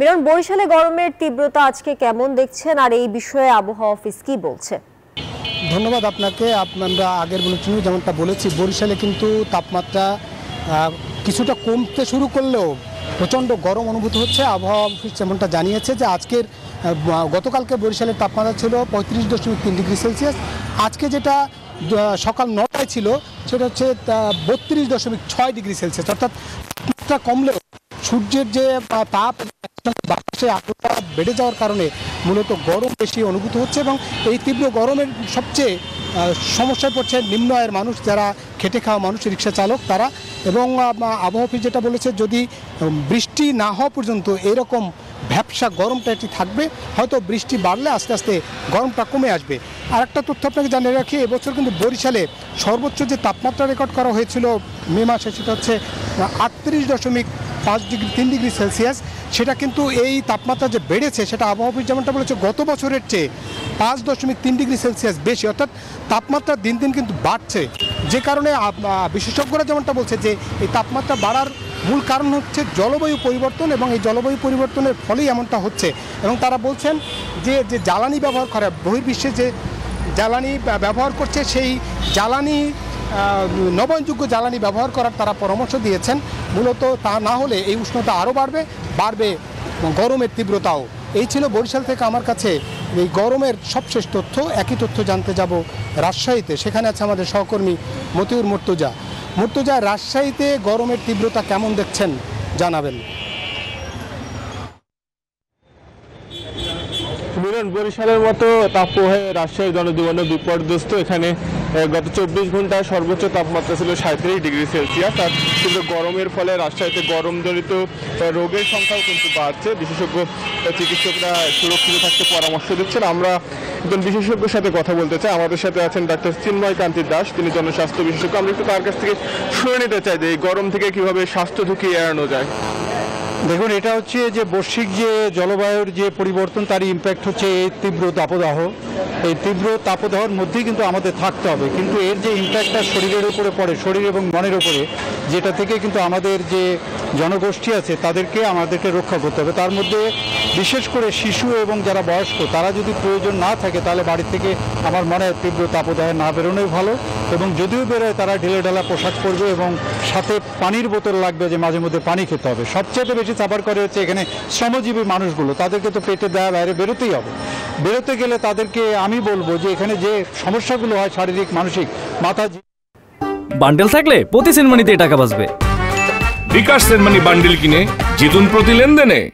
মিলন, বরিশালে গরমের তীব্রতা আজকে কেমন দেখছেন আর এই বিষয়ে আবহাওয়া অফিস কি বলছে? ধন্যবাদ আপনাকে। আমরা আগের বুলেটিনে যেমনটা বলেছি, বরিশালে কিন্তু তাপমাত্রা কিছুটা কমতে শুরু করলেও প্রচণ্ড গরম অনুভূত হচ্ছে। আবহাওয়া অফিস যেমনটা জানিয়েছে যে গতকালকে বরিশালের তাপমাত্রা ছিল 35.3 ডিগ্রি সেলসিয়াস। আজকে যেটা সকাল 9টায় ছিল সেটা হচ্ছে 32.6 ডিগ্রি সেলসিয়াস। অর্থাৎ তাপমাত্রা কমলেও সূর্যের যে তাপ বাতাসে আর্দ্রতা বেড়ে যাওয়ার কারণে মূলত গরম বেশি অনুভূত হচ্ছে এবং এই তীব্র গরমের সবচেয়ে সমস্যায় পড়ছে নিম্ন আয়ের মানুষ, যারা খেটে খাওয়া মানুষ, রিক্সা চালক তারা। এবং আবহাওয়া অফিস যেটা বলেছে, যদি বৃষ্টি না হওয়া পর্যন্ত এরকম ভ্যাপসা গরমটা এটি থাকবে। হয়তো বৃষ্টি বাড়লে আস্তে আস্তে গরমটা কমে আসবে। আর একটা তথ্য আপনাকে জানিয়ে রাখি, এবছর কিন্তু বরিশালে সর্বোচ্চ যে তাপমাত্রা রেকর্ড করা হয়েছিল মে মাসে, সেটা হচ্ছে 38.5 ডিগ্রি সেলসিয়াস। সেটা কিন্তু এই তাপমাত্রা যে বেড়েছে সেটা আবহাওয়া অফিস যেমনটা বলেছে গত বছরের চেয়ে 5.3 ডিগ্রি সেলসিয়াস বেশি। অর্থাৎ তাপমাত্রা দিন দিন কিন্তু বাড়ছে, যে কারণে বিশেষজ্ঞরা যেমনটা বলছে যে এই তাপমাত্রা বাড়ার মূল কারণ হচ্ছে জলবায়ু পরিবর্তন, এবং এই জলবায়ু পরিবর্তনের ফলেই এমনটা হচ্ছে। এবং তারা বলছেন যে জ্বালানি ব্যবহার করে, বহির্বিশ্বে যে জ্বালানি ব্যবহার করছে সেই জ্বালানি নবায়নযোগ্য জ্বালানি ব্যবহার করার তারা পরামর্শ দিয়েছেন। মূলত তা না হলে এই উষ্ণতা আরও বাড়বে গরমের তীব্রতাও। এই ছিল বরিশাল থেকে আমার কাছে এই গরমের সবশেষ তথ্য। একই তথ্য জানতে যাব রাজশাহীতে, সেখানে আছে আমাদের সহকর্মী মতিউর মুর্তজা। রাজশাহীতে গরমের তীব্রতা কেমন দেখছেন জানাবেন। মিলন, বরিশালের মতো তাপপ্রবাহে রাজশাহী জনজীবনে বিপর্যস্ত। এখানে গত 24 ঘন্টায় সর্বোচ্চ তাপমাত্রা ছিল 37 ডিগ্রি সেলসিয়াস। আর কিন্তু গরমের ফলে রাজশাহীতে গরমজনিত রোগের সংখ্যাও কিন্তু বাড়ছে। বিশেষজ্ঞ চিকিৎসকরা সুরক্ষিত থাকতে পরামর্শ দিচ্ছেন। আমরা একজন বিশেষজ্ঞের সাথে কথা বলতে চাই। আমাদের সাথে আছেন ডাক্তার চিন্ময় কান্তি দাস, তিনি জনস্বাস্থ্য বিশেষজ্ঞ। আমরা একটু তার কাছ থেকে শুনে নিতে চাই যে এই গরম থেকে কিভাবে স্বাস্থ্য ঝুঁকি এড়ানো যায়। দেখুন, এটা হচ্ছে যে বৈশ্বিক যে জলবায়ুর যে পরিবর্তন, তারই ইম্প্যাক্ট হচ্ছে এই তীব্র তাপদাহ। এই তীব্র তাপদাহর মধ্যেই কিন্তু আমাদের থাকতে হবে, কিন্তু এর যে ইম্প্যাক্টটা শরীরের উপরে পড়ে, শরীর এবং মনের উপরে, যেটা থেকে কিন্তু আমাদের যে জনগোষ্ঠী আছে আমাদেরকে রক্ষা করতে হবে। তার মধ্যে বিশেষ করে শিশু এবং যারা বয়স্ক, তারা যদি প্রয়োজন না থাকে তাহলে বাড়ি থেকে আমার মনে হয় তীব্র তাপদাহে না বেরোনোই ভালো। এবং যদিও বেরোয় তারা ঢিলেঢালা পোশাক পরবে এবং সাথে পানির বোতল লাগবে, যে মাঝে মধ্যে পানি খেতে হবে। সবচেয়ে বেশি সাফার করে হচ্ছে এখানে শ্রমজীবী মানুষগুলো, তাদেরকে তো পেটে দেওয়া বাইরে বেরোতেই হবে। বেরোতে গেলে তাদেরকে আমি বলবো যে এখানে যে সমস্যাগুলো হয় শারীরিক মানসিক, মাথা বান্ডেল থাকলে প্রতি সেনমানিতে টাকা বাঁচবে। বিকাশ সেনমানি বান্ডেল কিনে জিতুন প্রতি লেনদেনে।